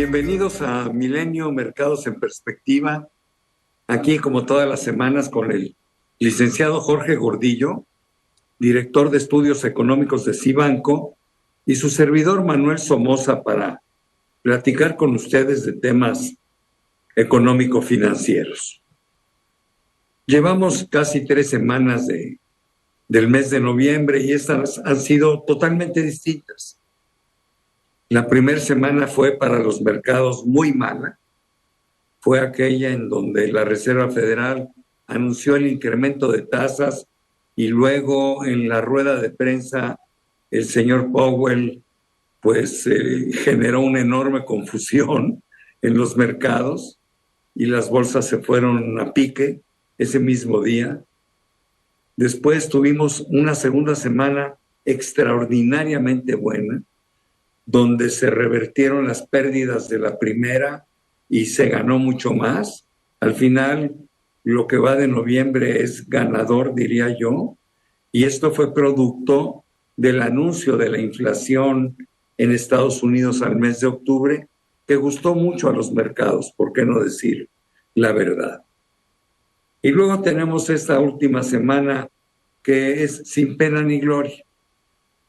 Bienvenidos a Milenio Mercados en Perspectiva, aquí como todas las semanas con el licenciado Jorge Gordillo, director de Estudios Económicos de Cibanco, y su servidor Manuel Somoza para platicar con ustedes de temas económico-financieros. Llevamos casi 3 semanas del mes de noviembre y estas han sido totalmente distintas. La primera semana fue para los mercados muy mala. Fue aquella en donde la Reserva Federal anunció el incremento de tasas y luego en la rueda de prensa el señor Powell generó una enorme confusión en los mercados y las bolsas se fueron a pique ese mismo día. Después tuvimos una segunda semana extraordinariamente buena, donde se revertieron las pérdidas de la primera y se ganó mucho más. Al final, lo que va de noviembre es ganador, diría yo, y esto fue producto del anuncio de la inflación en Estados Unidos al mes de octubre, que gustó mucho a los mercados, ¿por qué no decir la verdad? Y luego tenemos esta última semana que es sin pena ni gloria.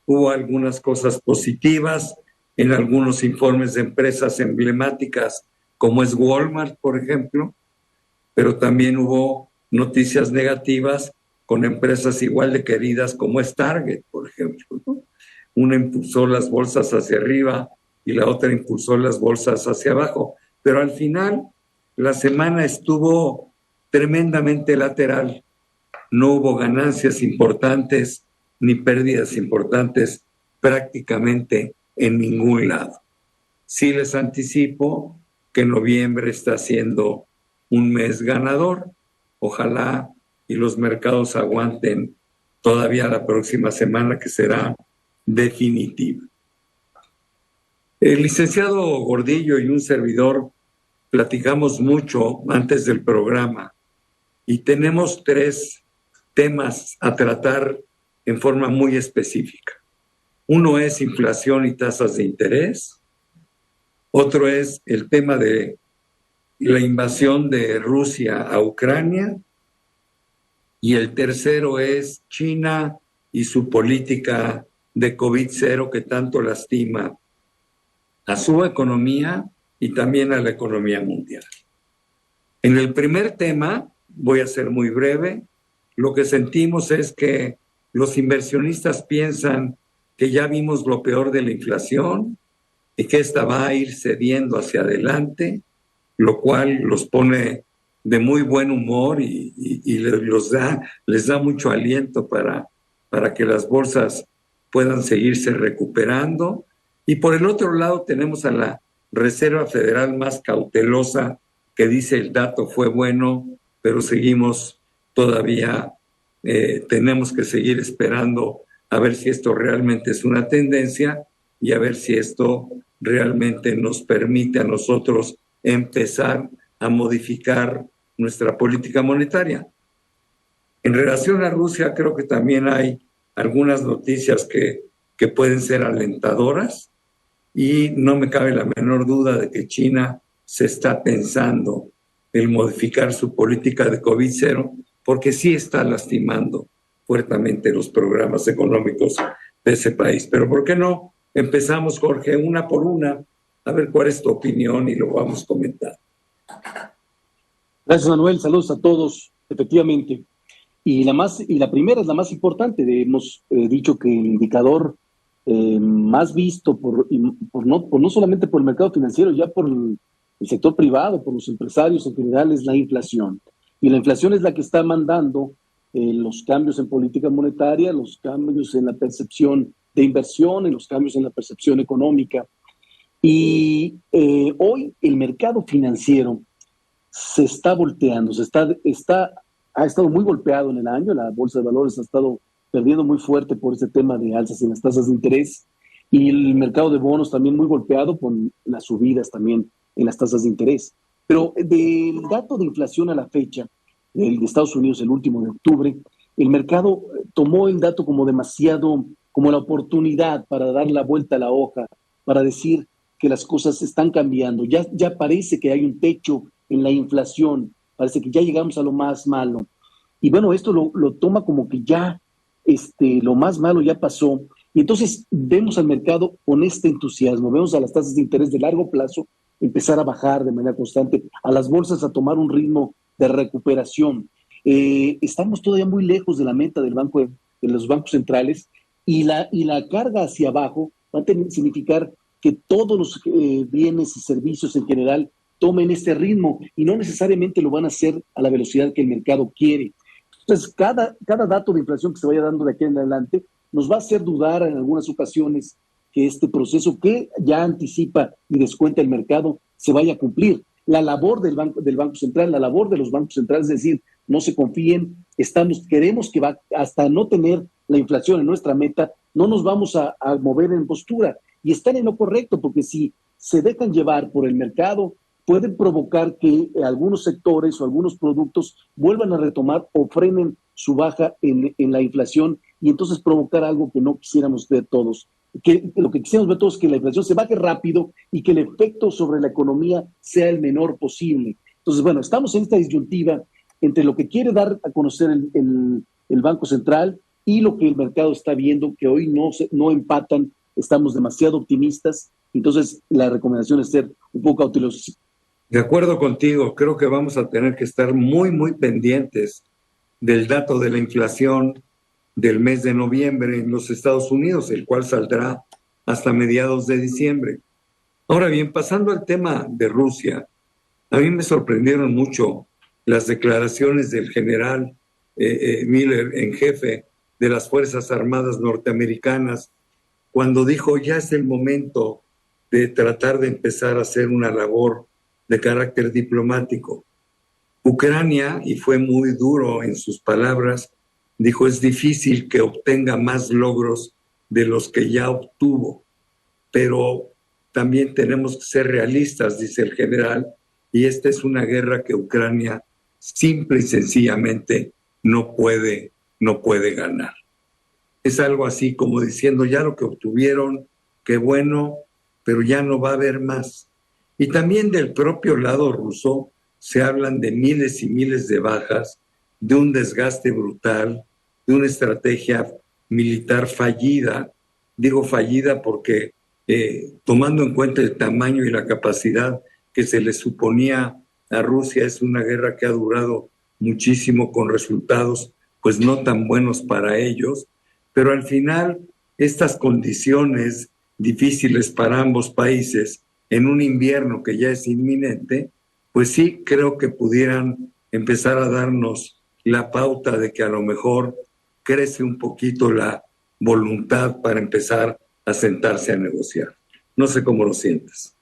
Hubo algunas cosas positivas en algunos informes de empresas emblemáticas, como es Walmart, por ejemplo, pero también hubo noticias negativas con empresas igual de queridas como es Target, por ejemplo, ¿no? Una impulsó las bolsas hacia arriba y la otra impulsó las bolsas hacia abajo, pero al final la semana estuvo tremendamente lateral. No hubo ganancias importantes ni pérdidas importantes prácticamente en ningún lado. Sí les anticipo que noviembre está siendo un mes ganador. Ojalá y los mercados aguanten todavía la próxima semana, que será definitiva. El licenciado Gordillo y un servidor platicamos mucho antes del programa y tenemos 3 temas a tratar en forma muy específica. Uno es inflación y tasas de interés. Otro es el tema de la invasión de Rusia a Ucrania. Y el tercero es China y su política de COVID-0 que tanto lastima a su economía y también a la economía mundial. En el primer tema, voy a ser muy breve, lo que sentimos es que los inversionistas piensan que ya vimos lo peor de la inflación y que esta va a ir cediendo hacia adelante, lo cual los pone de muy buen humor y les da mucho aliento para que las bolsas puedan seguirse recuperando. Y por el otro lado tenemos a la Reserva Federal más cautelosa, que dice el dato fue bueno, pero seguimos todavía, tenemos que seguir esperando a ver si esto realmente es una tendencia y a ver si esto realmente nos permite a nosotros empezar a modificar nuestra política monetaria. En relación a Rusia, creo que también hay algunas noticias que pueden ser alentadoras y no me cabe la menor duda de que China se está pensando en modificar su política de COVID-0 porque sí está lastimando fuertemente los programas económicos de ese país. Pero ¿por qué no empezamos, Jorge, una por una, a ver cuál es tu opinión y lo vamos a comentar? Gracias, Manuel. Saludos a todos. Efectivamente. Y la primera es la más importante. Hemos dicho que el indicador más visto no solamente por el mercado financiero, ya por el sector privado, por los empresarios en general, es la inflación. Y la inflación es la que está mandando los cambios en política monetaria, los cambios en la percepción de inversión, en los cambios en la percepción económica. Y hoy el mercado financiero se está volteando, ha estado muy golpeado en el año. La bolsa de valores ha estado perdiendo muy fuerte por este tema de alzas en las tasas de interés, y el mercado de bonos también muy golpeado con las subidas también en las tasas de interés. Pero del dato de inflación a la fecha, el de Estados Unidos, el último de octubre, el mercado tomó el dato como demasiado, como la oportunidad para dar la vuelta a la hoja, para decir que las cosas están cambiando. Ya parece que hay un techo en la inflación, parece que ya llegamos a lo más malo. Y bueno, esto lo toma como que ya lo más malo ya pasó. Y entonces vemos al mercado con este entusiasmo, vemos a las tasas de interés de largo plazo empezar a bajar de manera constante, a las bolsas a tomar un ritmo de recuperación. Estamos todavía muy lejos de la meta de los bancos centrales, y la carga hacia abajo va a significar que todos los bienes y servicios en general tomen este ritmo, y no necesariamente lo van a hacer a la velocidad que el mercado quiere. Entonces, cada dato de inflación que se vaya dando de aquí en adelante nos va a hacer dudar en algunas ocasiones que este proceso que ya anticipa y descuenta el mercado se vaya a cumplir. La labor del Banco Central, la labor de los bancos centrales, es decir, no se confíen, queremos que hasta no tener la inflación en nuestra meta, no nos vamos a mover en postura. Y están en lo correcto, porque si se dejan llevar por el mercado, pueden provocar que algunos sectores o algunos productos vuelvan a retomar o frenen su baja en la inflación, y entonces provocar algo que no quisiéramos ver todos. Lo que quisiéramos ver todos es que la inflación se baje rápido y que el efecto sobre la economía sea el menor posible. Entonces, bueno, estamos en esta disyuntiva entre lo que quiere dar a conocer el Banco Central y lo que el mercado está viendo, que hoy no empatan, estamos demasiado optimistas. Entonces, la recomendación es ser un poco cautelosos. De acuerdo contigo, creo que vamos a tener que estar muy, muy pendientes del dato de la inflación del mes de noviembre en los Estados Unidos, el cual saldrá hasta mediados de diciembre. Ahora bien, pasando al tema de Rusia, a mí me sorprendieron mucho las declaraciones del general Miller, en jefe de las Fuerzas Armadas norteamericanas, cuando dijo ya es el momento de tratar de empezar a hacer una labor de carácter diplomático. Ucrania, y fue muy duro en sus palabras, dijo es difícil que obtenga más logros de los que ya obtuvo, pero también tenemos que ser realistas, dice el general, y esta es una guerra que Ucrania simple y sencillamente no puede ganar. Es algo así como diciendo ya lo que obtuvieron, qué bueno, pero ya no va a haber más. Y también del propio lado ruso se hablan de miles y miles de bajas, de un desgaste brutal, de una estrategia militar fallida. Digo fallida porque tomando en cuenta el tamaño y la capacidad que se le suponía a Rusia, es una guerra que ha durado muchísimo con resultados pues no tan buenos para ellos, pero al final estas condiciones difíciles para ambos países en un invierno que ya es inminente, pues sí creo que pudieran empezar a darnos la pauta de que a lo mejor crece un poquito la voluntad para empezar a sentarse a negociar. No sé cómo lo sientes.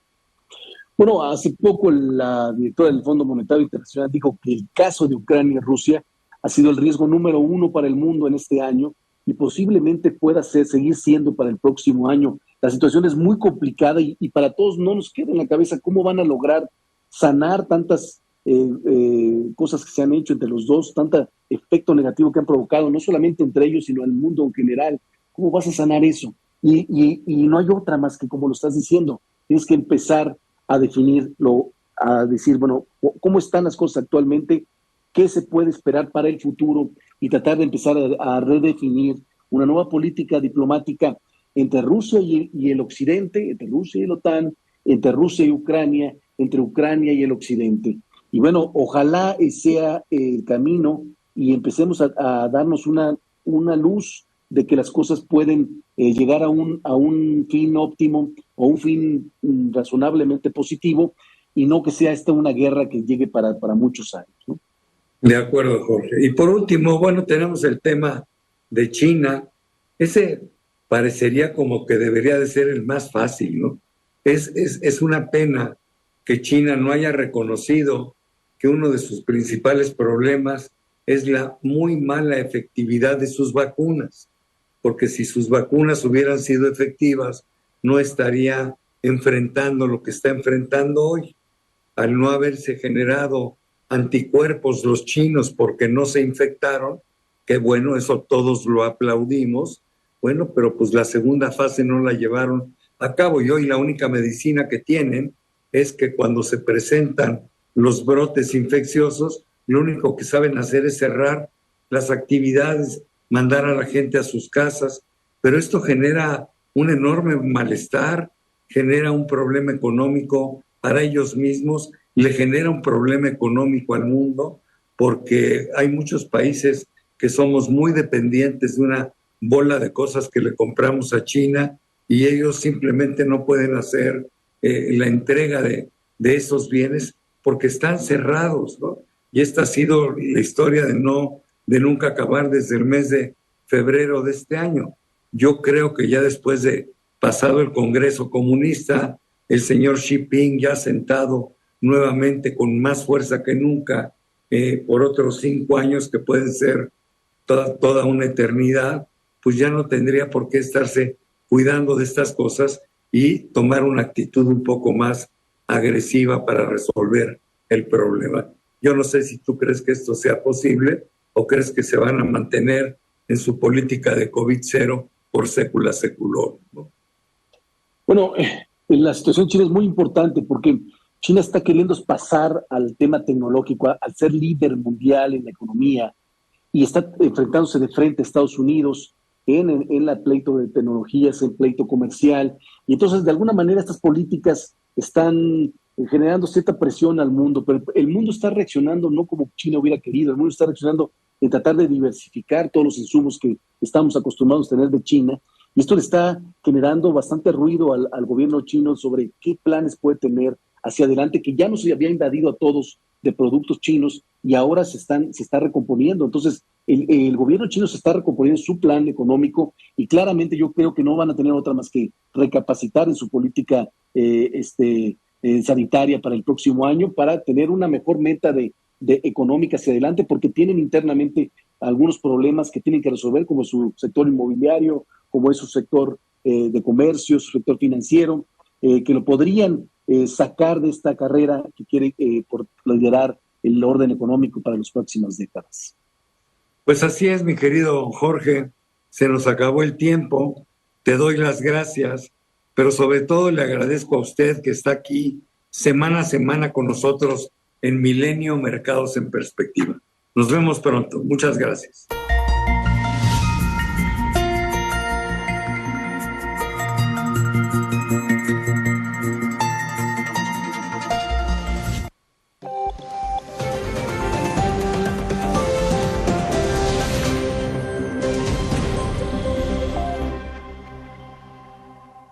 Bueno, hace poco la directora del Fondo Monetario Internacional dijo que el caso de Ucrania y Rusia ha sido el riesgo número 1 para el mundo en este año, y posiblemente pueda seguir siendo para el próximo año. La situación es muy complicada y para todos no nos queda en la cabeza cómo van a lograr sanar tantas cosas que se han hecho entre los dos, tanto efecto negativo que han provocado, no solamente entre ellos, sino al mundo en general. ¿Cómo vas a sanar eso? Y no hay otra más que, como lo estás diciendo, tienes que empezar a definirlo, a decir, bueno, ¿cómo están las cosas actualmente? ¿Qué se puede esperar para el futuro? Y tratar de empezar a redefinir una nueva política diplomática entre Rusia y el Occidente, entre Rusia y la OTAN, entre Rusia y Ucrania, entre Ucrania y el Occidente. Y bueno, ojalá sea el camino y empecemos a darnos una luz de que las cosas pueden llegar a un fin óptimo o un fin razonablemente positivo, y no que sea esta una guerra que llegue para muchos años, ¿no? De acuerdo, Jorge. Y por último, bueno, tenemos el tema de China. Ese parecería como que debería de ser el más fácil, ¿no? Es una pena que China no haya reconocido que uno de sus principales problemas es la muy mala efectividad de sus vacunas, porque si sus vacunas hubieran sido efectivas, no estaría enfrentando lo que está enfrentando hoy. Al no haberse generado anticuerpos los chinos porque no se infectaron, que bueno, eso todos lo aplaudimos, bueno, pero pues la segunda fase no la llevaron a cabo. Y hoy la única medicina que tienen es que cuando se presentan los brotes infecciosos, lo único que saben hacer es cerrar las actividades, mandar a la gente a sus casas, pero esto genera un enorme malestar, genera un problema económico para ellos mismos, le genera un problema económico al mundo, porque hay muchos países que somos muy dependientes de una bola de cosas que le compramos a China y ellos simplemente no pueden hacer la entrega de esos bienes porque están cerrados, ¿no? Y esta ha sido la historia de nunca acabar desde el mes de febrero de este año. Yo creo que ya después de pasado el Congreso Comunista, el señor Xi Jinping ya sentado nuevamente con más fuerza que nunca por otros 5 años que pueden ser toda una eternidad, pues ya no tendría por qué estarse cuidando de estas cosas y tomar una actitud un poco más agresiva para resolver el problema. Yo no sé si tú crees que esto sea posible o crees que se van a mantener en su política de COVID-0 por sécula secular, ¿no? Bueno, la situación en China es muy importante porque China está queriendo pasar al tema tecnológico, al ser líder mundial en la economía y está enfrentándose de frente a Estados Unidos en la pleito de tecnologías, en pleito comercial. Y entonces, de alguna manera, estas políticas están generando cierta presión al mundo, pero el mundo está reaccionando no como China hubiera querido, el mundo está reaccionando en tratar de diversificar todos los insumos que estamos acostumbrados a tener de China, y esto le está generando bastante ruido al gobierno chino sobre qué planes puede tener hacia adelante, que ya nos había invadido a todos de productos chinos y ahora se está recomponiendo. Entonces, el gobierno chino se está recomponiendo su plan económico y claramente yo creo que no van a tener otra más que recapacitar en su política sanitaria para el próximo año para tener una mejor meta de económica hacia adelante, porque tienen internamente algunos problemas que tienen que resolver, como su sector inmobiliario, como es su sector de comercio, su sector financiero, que lo podrían sacar de esta carrera que quiere por liderar el orden económico para las próximas décadas. Pues así es, mi querido Jorge, se nos acabó el tiempo, te doy las gracias, pero sobre todo le agradezco a usted que está aquí semana a semana con nosotros en Milenio Mercados en Perspectiva. Nos vemos pronto. Muchas gracias.